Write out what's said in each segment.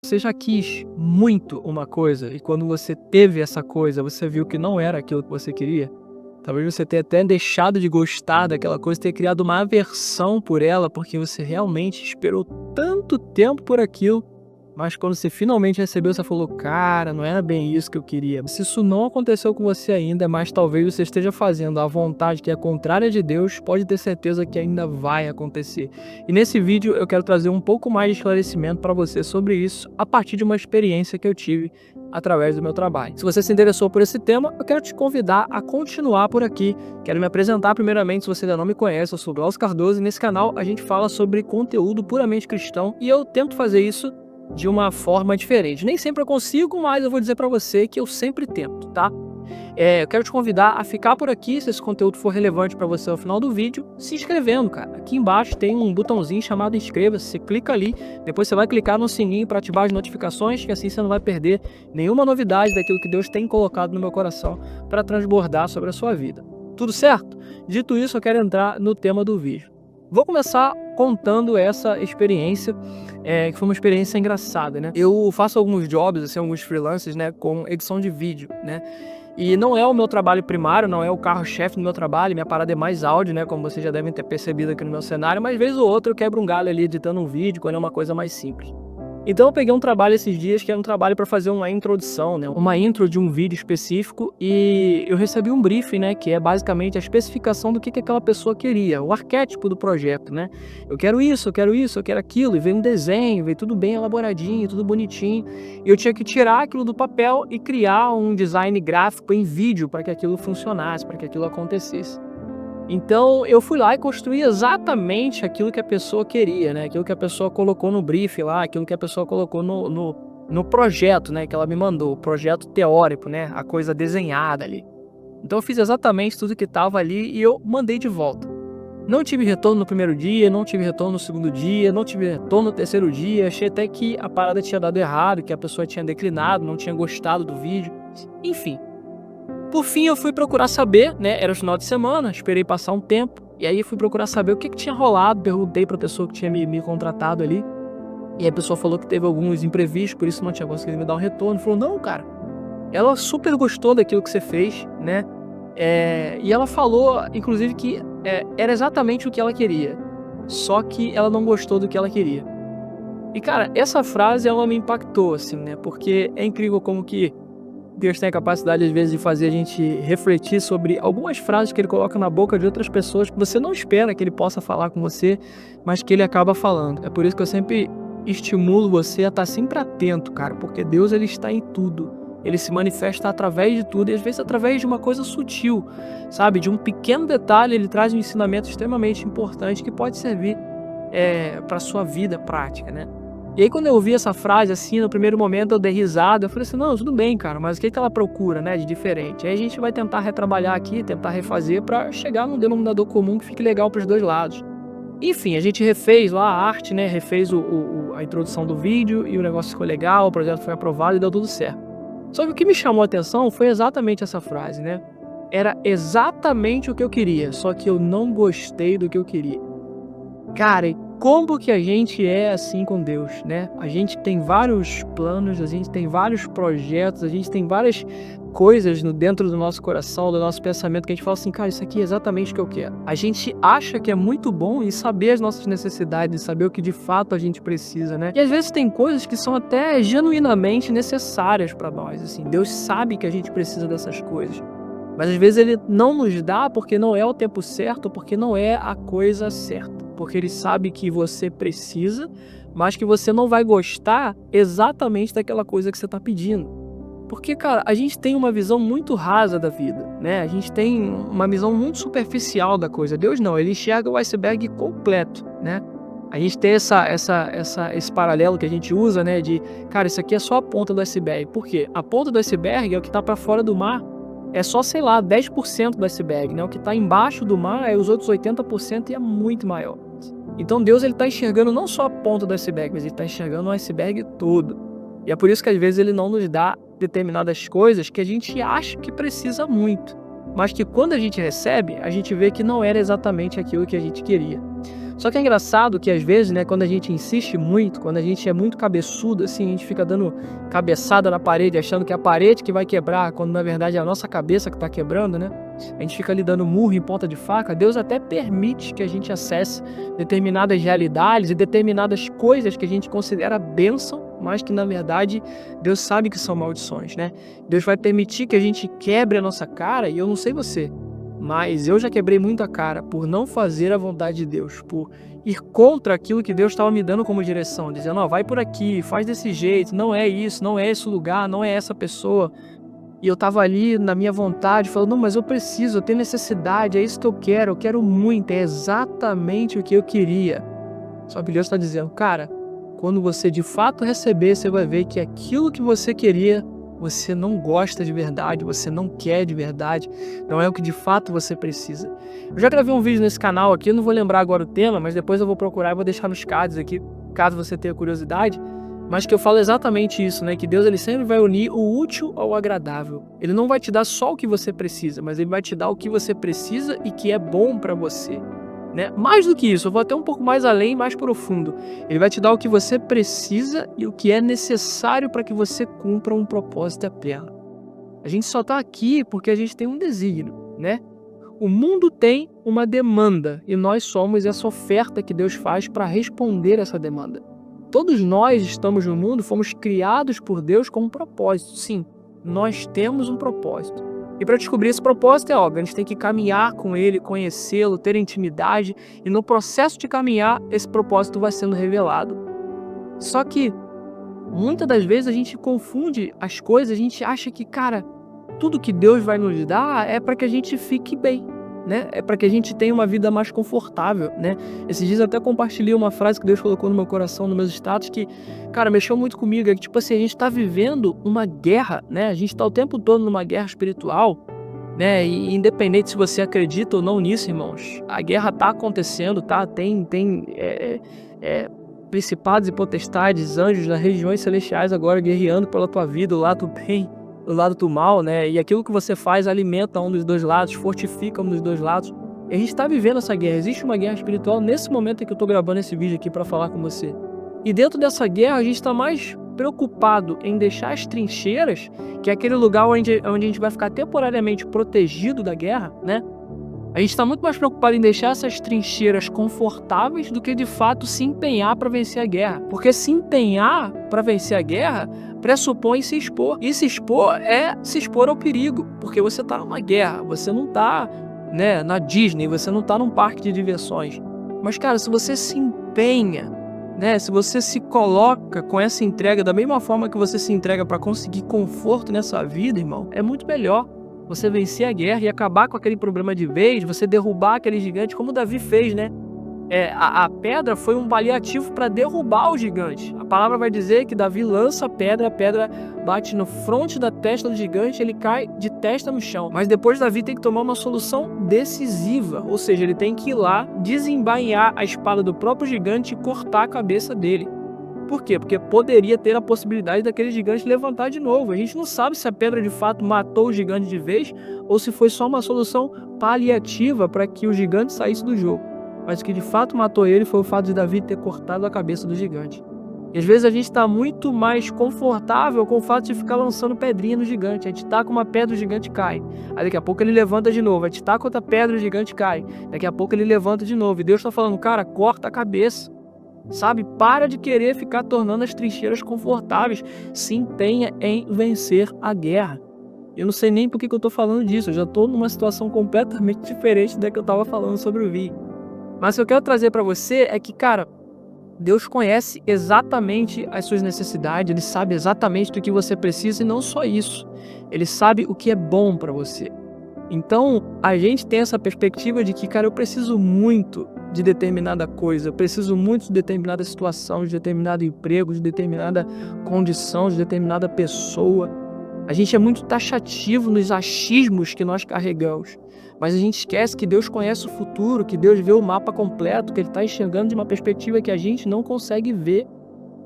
Você já quis muito uma coisa e quando você teve essa coisa, você viu que não era aquilo que você queria? Talvez você tenha até deixado de gostar daquela coisa, ter criado uma aversão por ela, porque você realmente esperou tanto tempo por aquilo, mas quando você finalmente recebeu, você falou: "Cara, não era bem isso que eu queria". Se isso não aconteceu com você ainda, mas talvez você esteja fazendo a vontade que é contrária de Deus, pode ter certeza que ainda vai acontecer. E nesse vídeo eu quero trazer um pouco mais de esclarecimento para você sobre isso, a partir de uma experiência que eu tive através do meu trabalho. Se você se interessou por esse tema, eu quero te convidar a continuar por aqui. Quero me apresentar primeiramente, se você ainda não me conhece, eu sou Glaucio Cardoso e nesse canal a gente fala sobre conteúdo puramente cristão e eu tento fazer isso de uma forma diferente. Nem sempre eu consigo, mas eu vou dizer para você que eu sempre tento, tá? Eu quero te convidar a ficar por aqui, se esse conteúdo for relevante para você ao final do vídeo, se inscrevendo, cara. Aqui embaixo tem um botãozinho chamado inscreva-se, você clica ali, depois você vai clicar no sininho para ativar as notificações, que assim você não vai perder nenhuma novidade daquilo que Deus tem colocado no meu coração para transbordar sobre a sua vida. Tudo certo? Dito isso, eu quero entrar no tema do vídeo. Vou começar contando essa experiência, que foi uma experiência engraçada, né? Eu faço alguns jobs, assim, alguns freelancers, né, com edição de vídeo, né? E não é o meu trabalho primário, não é o carro-chefe do meu trabalho, minha parada é mais áudio, né, como vocês já devem ter percebido aqui no meu cenário, mas vez ou outra eu quebro um galho ali editando um vídeo, quando é uma coisa mais simples. Então eu peguei um trabalho esses dias que era um trabalho para fazer uma introdução, né, uma intro de um vídeo específico e eu recebi um briefing, né, que é basicamente a especificação do que aquela pessoa queria, o arquétipo do projeto, né. Eu quero isso, eu quero isso, eu quero aquilo, e veio um desenho, veio tudo bem elaboradinho, tudo bonitinho, e eu tinha que tirar aquilo do papel e criar um design gráfico em vídeo para que aquilo funcionasse, para que aquilo acontecesse. Então eu fui lá e construí exatamente aquilo que a pessoa queria, né, aquilo que a pessoa colocou no brief lá, aquilo que a pessoa colocou no projeto, né, que ela me mandou, o projeto teórico, né, a coisa desenhada ali. Então eu fiz exatamente tudo que estava ali e eu mandei de volta. Não tive retorno no primeiro dia, não tive retorno no segundo dia, não tive retorno no terceiro dia, achei até que a parada tinha dado errado, que a pessoa tinha declinado, não tinha gostado do vídeo, enfim. Por fim, eu fui procurar saber, né, era o final de semana, esperei passar um tempo, e aí fui procurar saber o que tinha rolado, perguntei pra pessoa que tinha me contratado ali, e a pessoa falou que teve alguns imprevistos, por isso não tinha conseguido me dar um retorno, falou: "Não, cara, ela super gostou daquilo que você fez, né, e ela falou inclusive que, era exatamente o que ela queria, só que ela não gostou do que ela queria". E cara, essa frase ela me impactou, assim, né, porque é incrível como que Deus tem a capacidade, às vezes, de fazer a gente refletir sobre algumas frases que ele coloca na boca de outras pessoas que você não espera que ele possa falar com você, mas que ele acaba falando. É por isso que eu sempre estimulo você a estar sempre atento, cara, porque Deus ele está em tudo. Ele se manifesta através de tudo e às vezes através de uma coisa sutil, sabe? De um pequeno detalhe, ele traz um ensinamento extremamente importante que pode servir para sua vida prática, né? E aí quando eu ouvi essa frase, assim, no primeiro momento eu dei risada, eu falei assim: "Não, tudo bem, cara, mas o que ela procura, né, de diferente?". Aí a gente vai tentar retrabalhar aqui, tentar refazer pra chegar num denominador comum que fique legal para os 2 lados. Enfim, a gente refez lá a arte, né, refez a introdução do vídeo e o negócio ficou legal, o projeto foi aprovado e deu tudo certo. Só que o que me chamou a atenção foi exatamente essa frase, né. Era exatamente o que eu queria, só que eu não gostei do que eu queria. Cara, e como que a gente é assim com Deus, né? A gente tem vários planos, a gente tem vários projetos, a gente tem várias coisas no dentro do nosso coração, do nosso pensamento, que a gente fala assim: "Cara, isso aqui é exatamente o que eu quero". A gente acha que é muito bom em saber as nossas necessidades, saber o que de fato a gente precisa, né? E às vezes tem coisas que são até genuinamente necessárias para nós, assim. Deus sabe que a gente precisa dessas coisas. Mas às vezes ele não nos dá porque não é o tempo certo, porque não é a coisa certa. Porque ele sabe que você precisa, mas que você não vai gostar exatamente daquela coisa que você está pedindo. Porque, cara, a gente tem uma visão muito rasa da vida, né? A gente tem uma visão muito superficial da coisa. Deus não, ele enxerga o iceberg completo, né? A gente tem esse paralelo que a gente usa, né? De, cara, isso aqui é só a ponta do iceberg. Por quê? A ponta do iceberg é o que está para fora do mar. É só, sei lá, 10% do iceberg, né? O que está embaixo do mar é os outros 80% e é muito maior. Então Deus ele está enxergando não só a ponta do iceberg, mas ele está enxergando o iceberg todo. E é por isso que às vezes ele não nos dá determinadas coisas que a gente acha que precisa muito, mas que quando a gente recebe, a gente vê que não era exatamente aquilo que a gente queria. Só que é engraçado que às vezes, né, quando a gente insiste muito, quando a gente é muito cabeçudo, assim, a gente fica dando cabeçada na parede, achando que é a parede que vai quebrar, quando na verdade é a nossa cabeça que está quebrando, né? A gente fica ali dando murro em ponta de faca. Deus até permite que a gente acesse determinadas realidades e determinadas coisas que a gente considera bênção, mas que na verdade Deus sabe que são maldições, né? Deus vai permitir que a gente quebre a nossa cara, e eu não sei você, mas eu já quebrei muito a cara por não fazer a vontade de Deus, por ir contra aquilo que Deus estava me dando como direção, dizendo, ó, vai por aqui, faz desse jeito, não é isso, não é esse lugar, não é essa pessoa. E eu tava ali na minha vontade, falando, não, mas eu preciso, eu tenho necessidade, é isso que eu quero muito, é exatamente o que eu queria. Só que Deus está dizendo, cara, quando você de fato receber, você vai ver que aquilo que você queria, você não gosta de verdade, você não quer de verdade, não é o que de fato você precisa. Eu já gravei um vídeo nesse canal aqui, eu não vou lembrar agora o tema, mas depois eu vou procurar e vou deixar nos cards aqui, caso você tenha curiosidade, mas que eu falo exatamente isso, né? Que Deus ele sempre vai unir o útil ao agradável. Ele não vai te dar só o que você precisa, mas ele vai te dar o que você precisa e que é bom para você. Né? Mais do que isso, eu vou até um pouco mais além, mais profundo. Ele vai te dar o que você precisa e o que é necessário para que você cumpra um propósito eterno. A gente só está aqui porque a gente tem um desígnio, né? O mundo tem uma demanda e nós somos essa oferta que Deus faz para responder essa demanda. Todos nós estamos no mundo, fomos criados por Deus com um propósito. Sim, nós temos um propósito. E para descobrir esse propósito é óbvio, a gente tem que caminhar com ele, conhecê-lo, ter intimidade, e no processo de caminhar, esse propósito vai sendo revelado. Só que, muitas das vezes a gente confunde as coisas, a gente acha que, cara, tudo que Deus vai nos dar é para que a gente fique bem, né? É para que a gente tenha uma vida mais confortável, né? Esses dias eu até compartilhei uma frase que Deus colocou no meu coração, nos meus status, que, cara, mexeu muito comigo. É que, tipo assim, a gente tá vivendo uma guerra, né? A gente tá o tempo todo numa guerra espiritual, né? E independente se você acredita ou não nisso, irmãos, a guerra tá acontecendo, tá? Tem principados e potestades, anjos nas regiões celestiais agora guerreando pela tua vida, o lado do bem, o lado do mal, né? E aquilo que você faz alimenta um dos dois lados, fortifica um dos dois lados. E a gente está vivendo essa guerra. Existe uma guerra espiritual nesse momento em que eu estou gravando esse vídeo aqui para falar com você. E dentro dessa guerra a gente está mais preocupado em deixar as trincheiras, que é aquele lugar onde a gente vai ficar temporariamente protegido da guerra, né? A gente está muito mais preocupado em deixar essas trincheiras confortáveis do que de fato se empenhar para vencer a guerra. Porque se empenhar para vencer a guerra pressupõe se expor. E se expor é se expor ao perigo, porque você está numa guerra, você não está, né, na Disney, você não está num parque de diversões. Mas, cara, se você se empenha, né, se você se coloca com essa entrega da mesma forma que você se entrega para conseguir conforto nessa vida, irmão, é muito melhor você vencer a guerra e acabar com aquele problema de vez, você derrubar aquele gigante, como Davi fez, né? A pedra foi um paliativo para derrubar o gigante. A palavra vai dizer que Davi lança a pedra bate no fronte da testa do gigante, ele cai de testa no chão. Mas depois Davi tem que tomar uma solução decisiva, ou seja, ele tem que ir lá, desembainhar a espada do próprio gigante e cortar a cabeça dele. Por quê? Porque poderia ter a possibilidade daquele gigante levantar de novo. A gente não sabe se a pedra de fato matou o gigante de vez ou se foi só uma solução paliativa para que o gigante saísse do jogo. Mas o que de fato matou ele foi o fato de Davi ter cortado a cabeça do gigante. E às vezes a gente está muito mais confortável com o fato de ficar lançando pedrinha no gigante. A gente taca uma pedra, o gigante cai. Aí daqui a pouco ele levanta de novo. A gente taca outra pedra, o gigante cai. Daqui a pouco ele levanta de novo. E Deus está falando, cara, corta a cabeça. Sabe, para de querer ficar tornando as trincheiras confortáveis. Se empenha em vencer a guerra. Eu não sei nem por que eu estou falando disso. Eu já estou numa situação completamente diferente da que eu estava falando sobre o Vi. Mas o que eu quero trazer para você é que, cara, Deus conhece exatamente as suas necessidades. Ele sabe exatamente do que você precisa e não só isso. Ele sabe o que é bom para você. Então, a gente tem essa perspectiva de que, cara, eu preciso muito de determinada coisa, eu preciso muito de determinada situação, de determinado emprego, de determinada condição, de determinada pessoa. A gente é muito taxativo nos achismos que nós carregamos, mas a gente esquece que Deus conhece o futuro, que Deus vê o mapa completo, que Ele está enxergando de uma perspectiva que a gente não consegue ver.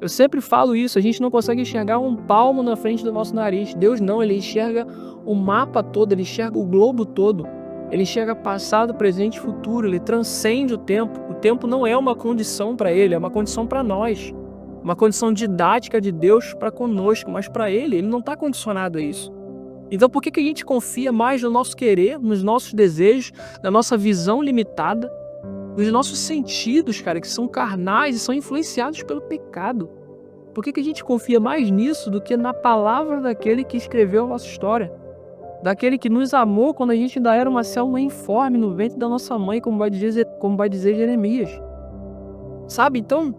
Eu sempre falo isso, a gente não consegue enxergar um palmo na frente do nosso nariz. Deus não, Ele enxerga o mapa todo, Ele enxerga o globo todo. Ele enxerga passado, presente e futuro, ele transcende o tempo. O tempo não é uma condição para ele, é uma condição para nós. Uma condição didática de Deus para conosco, mas para ele não está condicionado a isso. Então por que a gente confia mais no nosso querer, nos nossos desejos, na nossa visão limitada, nos nossos sentidos, cara, que são carnais e são influenciados pelo pecado? Por que a gente confia mais nisso do que na palavra daquele que escreveu a nossa história? Daquele que nos amou quando a gente ainda era uma célula informe no ventre da nossa mãe, como vai dizer Jeremias. Sabe, então,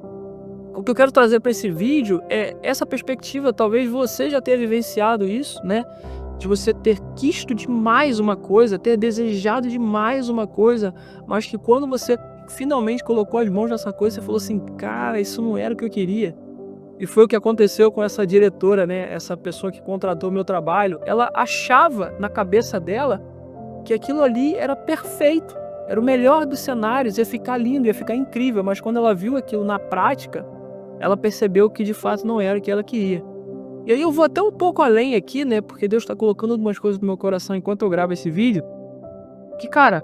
o que eu quero trazer para esse vídeo é essa perspectiva. Talvez você já tenha vivenciado isso, né? De você ter quisto demais uma coisa, ter desejado demais uma coisa, mas que quando você finalmente colocou as mãos nessa coisa, você falou assim, cara, isso não era o que eu queria. E foi o que aconteceu com essa diretora, né? Essa pessoa que contratou o meu trabalho. Ela achava na cabeça dela que aquilo ali era perfeito, era o melhor dos cenários, ia ficar lindo, ia ficar incrível, mas quando ela viu aquilo na prática, ela percebeu que de fato não era o que ela queria. E aí eu vou até um pouco além aqui, né? Porque Deus está colocando algumas coisas no meu coração enquanto eu gravo esse vídeo. Que, cara,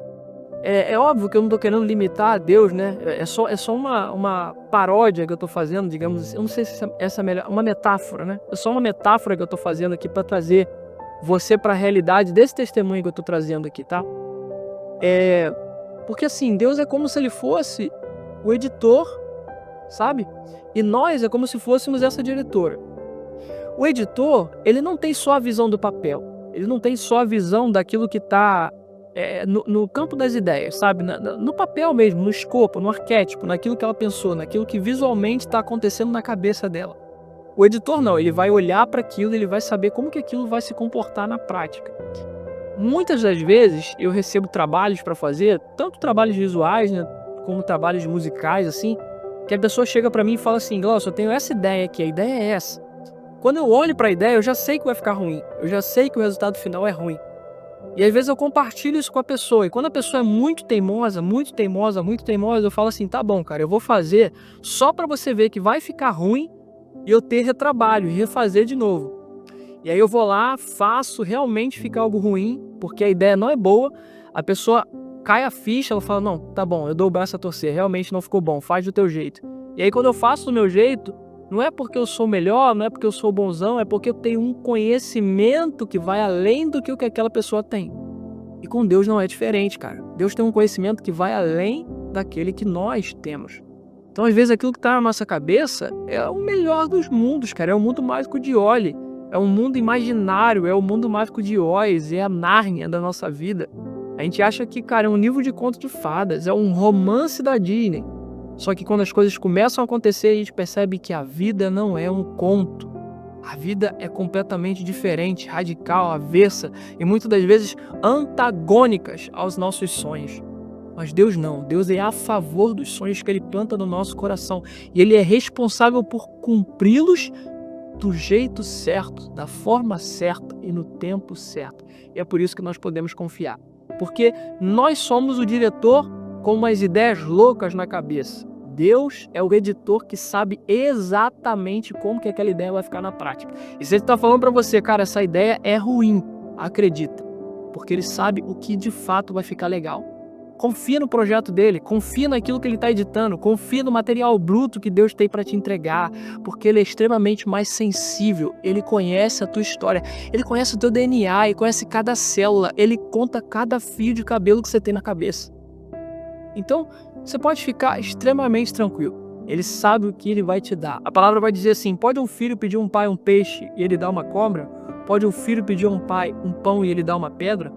é óbvio que eu não tô querendo limitar a Deus, né? É só uma paródia que eu tô fazendo, digamos assim. Eu não sei se essa é melhor, uma metáfora, né? É só uma metáfora que eu tô fazendo aqui para trazer você para a realidade desse testemunho que eu tô trazendo aqui, tá? Porque assim, Deus é como se ele fosse o editor, sabe? E nós é como se fôssemos essa diretora. O editor, ele não tem só a visão do papel, ele não tem só a visão daquilo que está no campo das ideias, sabe? No papel mesmo, no escopo, no arquétipo, naquilo que ela pensou, naquilo que visualmente está acontecendo na cabeça dela. O editor não, ele vai olhar para aquilo, ele vai saber como que aquilo vai se comportar na prática. Muitas das vezes eu recebo trabalhos para fazer, tanto trabalhos visuais, né, como trabalhos musicais, assim, que a pessoa chega para mim e fala assim, Glaucio, eu tenho essa ideia aqui, a ideia é essa. Quando eu olho para a ideia, eu já sei que vai ficar ruim, eu já sei que o resultado final é ruim. E às vezes eu compartilho isso com a pessoa, e quando a pessoa é muito teimosa, muito teimosa, muito teimosa, eu falo assim, tá bom, cara, eu vou fazer só para você ver que vai ficar ruim e eu ter retrabalho e refazer de novo. E aí eu vou lá, faço realmente ficar algo ruim, porque a ideia não é boa, a pessoa cai a ficha, ela fala, não, tá bom, eu dou o braço a torcer, realmente não ficou bom, faz do teu jeito. E aí quando eu faço do meu jeito, não é porque eu sou melhor, não é porque eu sou bonzão, é porque eu tenho um conhecimento que vai além do que o que aquela pessoa tem. E com Deus não é diferente, cara. Deus tem um conhecimento que vai além daquele que nós temos. Então, às vezes, aquilo que está na nossa cabeça é o melhor dos mundos, cara. É o mundo mágico de Oli. É um mundo imaginário, é o mundo mágico de Oz, é a Nárnia da nossa vida. A gente acha que, cara, é um livro de conto de fadas, é um romance da Disney. Só que quando as coisas começam a acontecer, a gente percebe que a vida não é um conto. A vida é completamente diferente, radical, avessa e muitas das vezes antagônicas aos nossos sonhos. Mas Deus não. Deus é a favor dos sonhos que Ele planta no nosso coração. E Ele é responsável por cumpri-los do jeito certo, da forma certa e no tempo certo. E é por isso que nós podemos confiar. Porque nós somos o diretor com umas ideias loucas na cabeça. Deus é o editor que sabe exatamente como que aquela ideia vai ficar na prática. E se Ele está falando para você, cara, essa ideia é ruim, acredita. Porque Ele sabe o que de fato vai ficar legal. Confia no projeto dele, confia naquilo que ele está editando, confia no material bruto que Deus tem para te entregar, porque Ele é extremamente mais sensível, Ele conhece a tua história, Ele conhece o teu DNA, Ele conhece cada célula, Ele conta cada fio de cabelo que você tem na cabeça. Então, você pode ficar extremamente tranquilo. Ele sabe o que Ele vai te dar. A palavra vai dizer assim, pode um filho pedir um pai um peixe e ele dá uma cobra? Pode um filho pedir um pai um pão e ele dá uma pedra?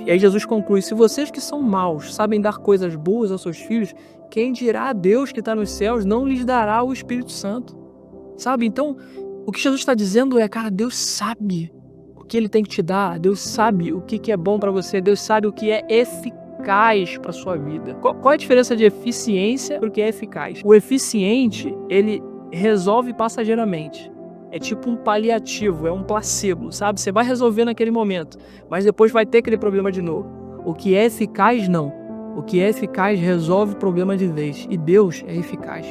E aí Jesus conclui, se vocês que são maus sabem dar coisas boas aos seus filhos, quem dirá a Deus que está nos céus não lhes dará o Espírito Santo? Sabe? Então, o que Jesus está dizendo é, cara, Deus sabe o que Ele tem que te dar, Deus sabe o que é bom para você, Deus sabe o que é eficaz para sua vida. Qual é a diferença de eficiência para o que é eficaz? O eficiente, ele resolve passageiramente. É tipo um paliativo, é um placebo, sabe? Você vai resolver naquele momento, mas depois vai ter aquele problema de novo. O que é eficaz, não. O que é eficaz resolve o problema de vez. E Deus é eficaz.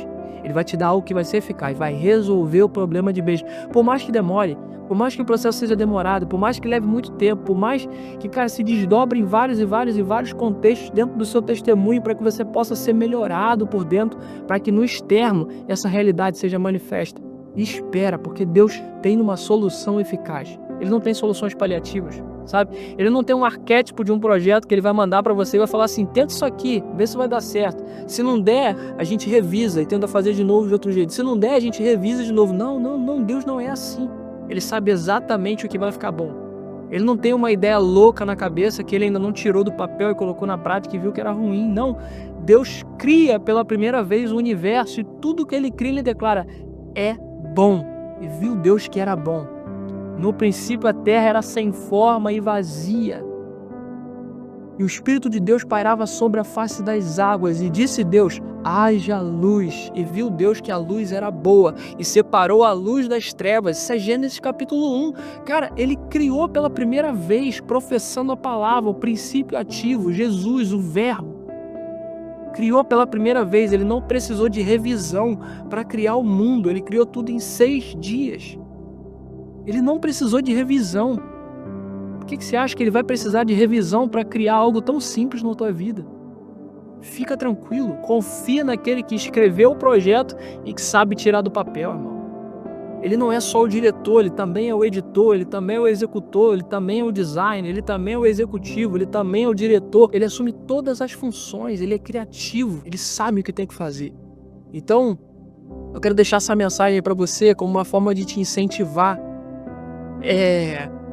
Ele vai te dar algo que vai ser eficaz, vai resolver o problema de vez. Por mais que demore, por mais que o processo seja demorado, por mais que leve muito tempo, por mais que, cara, se desdobre em vários contextos dentro do seu testemunho para que você possa ser melhorado por dentro, para que no externo essa realidade seja manifesta. E espera, porque Deus tem uma solução eficaz. Ele não tem soluções paliativas, sabe? Ele não tem um arquétipo de um projeto que ele vai mandar para você e vai falar assim, tenta isso aqui, vê se vai dar certo. Se não der, a gente revisa e tenta fazer de novo de outro jeito. Se não der, a gente revisa de novo. Não, Deus não é assim. Ele sabe exatamente o que vai ficar bom. Ele não tem uma ideia louca na cabeça que ele ainda não tirou do papel e colocou na prática e viu que era ruim. Não. Deus cria pela primeira vez o universo e tudo que ele cria, ele declara, é bom. E viu Deus que era bom. No princípio a terra era sem forma e vazia. E o Espírito de Deus pairava sobre a face das águas. E disse Deus, haja luz. E viu Deus que a luz era boa. E separou a luz das trevas. Isso é Gênesis capítulo 1. Cara, ele criou pela primeira vez, professando a palavra, o princípio ativo, Jesus, o verbo. Criou pela primeira vez. Ele não precisou de revisão para criar o mundo. Ele criou tudo em 6 dias. Ele não precisou de revisão. Por que você acha que ele vai precisar de revisão para criar algo tão simples na tua vida? Fica tranquilo, confia naquele que escreveu o projeto e que sabe tirar do papel, irmão. Ele não é só o diretor, ele também é o editor, ele também é o executor, ele também é o designer, ele também é o executivo, ele também é o diretor. Ele assume todas as funções, ele é criativo, ele sabe o que tem que fazer. Então, eu quero deixar essa mensagem para você como uma forma de te incentivar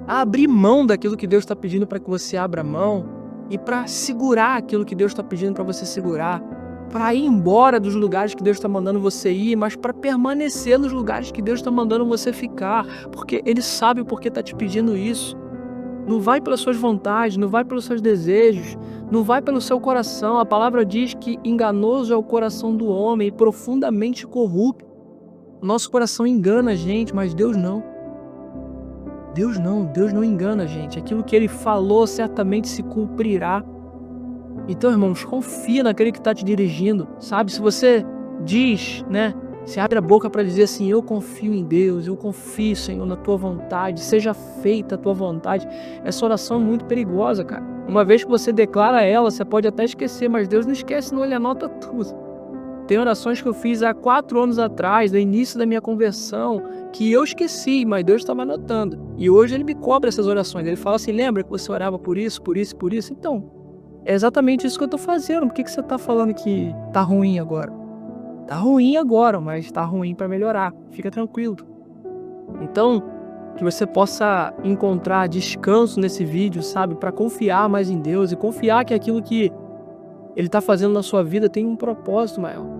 a abrir mão daquilo que Deus está pedindo para que você abra mão e para segurar aquilo que Deus está pedindo para você segurar, para ir embora dos lugares que Deus está mandando você ir, mas para permanecer nos lugares que Deus está mandando você ficar, porque Ele sabe o porquê está te pedindo isso. Não vai pelas suas vontades, não vai pelos seus desejos, não vai pelo seu coração. A palavra diz que enganoso é o coração do homem e profundamente corrupto. O nosso coração engana a gente, mas Deus não. Deus não engana a gente. Aquilo que Ele falou certamente se cumprirá. Então, irmãos, confia naquele que está te dirigindo, sabe? Se você diz, se abre a boca para dizer assim, eu confio em Deus, eu confio, Senhor, na Tua vontade, seja feita a Tua vontade. Essa oração é muito perigosa, cara. Uma vez que você declara ela, você pode até esquecer, mas Deus não esquece, não, Ele anota tudo. Tem orações que eu fiz há 4 anos atrás, no início da minha conversão, que eu esqueci, mas Deus estava anotando. E hoje Ele me cobra essas orações. Ele fala assim, lembra que você orava por isso, por isso, por isso? Então, é exatamente isso que eu estou fazendo. Por que você está falando que tá ruim agora? Tá ruim agora, mas tá ruim para melhorar. Fica tranquilo. Então, que você possa encontrar descanso nesse vídeo, sabe? Para confiar mais em Deus e confiar que aquilo que Ele está fazendo na sua vida tem um propósito maior.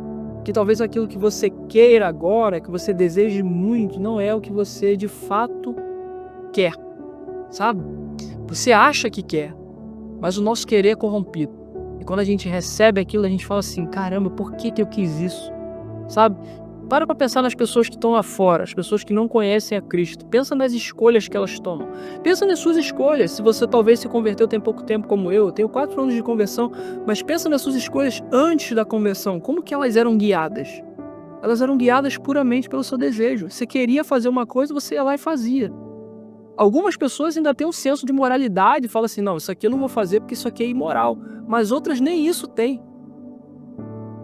Que talvez aquilo que você queira agora, que você deseje muito, não é o que você de fato quer, sabe? Você acha que quer, mas o nosso querer é corrompido. E quando a gente recebe aquilo, a gente fala assim, caramba, por que eu quis isso? Sabe? Para pensar nas pessoas que estão lá fora, as pessoas que não conhecem a Cristo. Pensa nas escolhas que elas tomam. Pensa nas suas escolhas. Se você talvez se converteu tem pouco tempo como eu tenho 4 anos de conversão, mas pensa nas suas escolhas antes da conversão. Como que elas eram guiadas? Elas eram guiadas puramente pelo seu desejo. Você queria fazer uma coisa, você ia lá e fazia. Algumas pessoas ainda têm um senso de moralidade e falam assim, não, isso aqui eu não vou fazer porque isso aqui é imoral. Mas outras nem isso têm.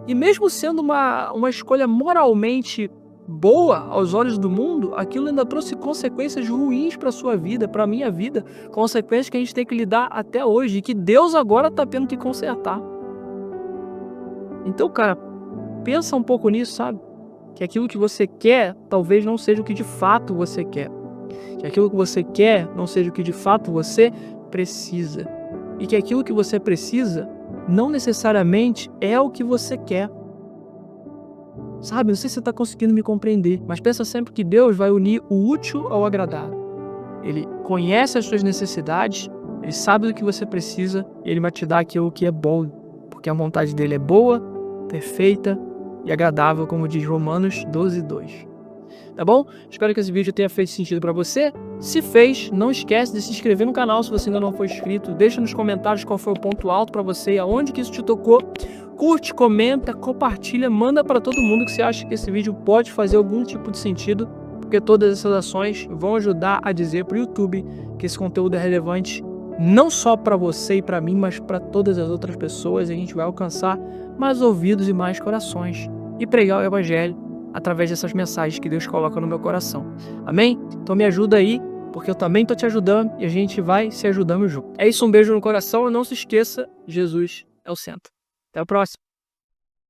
E mesmo sendo uma escolha moralmente boa aos olhos do mundo, aquilo ainda trouxe consequências ruins para a sua vida, para a minha vida, consequências que a gente tem que lidar até hoje e que Deus agora está tendo que consertar. Então, cara, pensa um pouco nisso, sabe? Que aquilo que você quer talvez não seja o que de fato você quer. Que aquilo que você quer não seja o que de fato você precisa. E que aquilo que você precisa não necessariamente é o que você quer. Sabe, não sei se você está conseguindo me compreender, mas pensa sempre que Deus vai unir o útil ao agradável. Ele conhece as suas necessidades, Ele sabe do que você precisa e Ele vai te dar aquilo que é bom, porque a vontade dele é boa, perfeita e agradável, como diz Romanos 12:2. Tá bom? Espero que esse vídeo tenha feito sentido para você. Se fez, não esquece de se inscrever no canal se você ainda não for inscrito. Deixa nos comentários qual foi o ponto alto para você e aonde que isso te tocou. curte, comenta, compartilha, manda para todo mundo que você acha que esse vídeo pode fazer algum tipo de sentido, porque todas essas ações vão ajudar a dizer para o YouTube que esse conteúdo é relevante não só para você e para mim, mas para todas as outras pessoas. A gente vai alcançar mais ouvidos e mais corações e pregar o Evangelho através dessas mensagens que Deus coloca no meu coração. Amém? Então me ajuda aí, porque eu também estou te ajudando e a gente vai se ajudando junto. É isso, um beijo no coração e não se esqueça, Jesus é o centro. Até a próxima.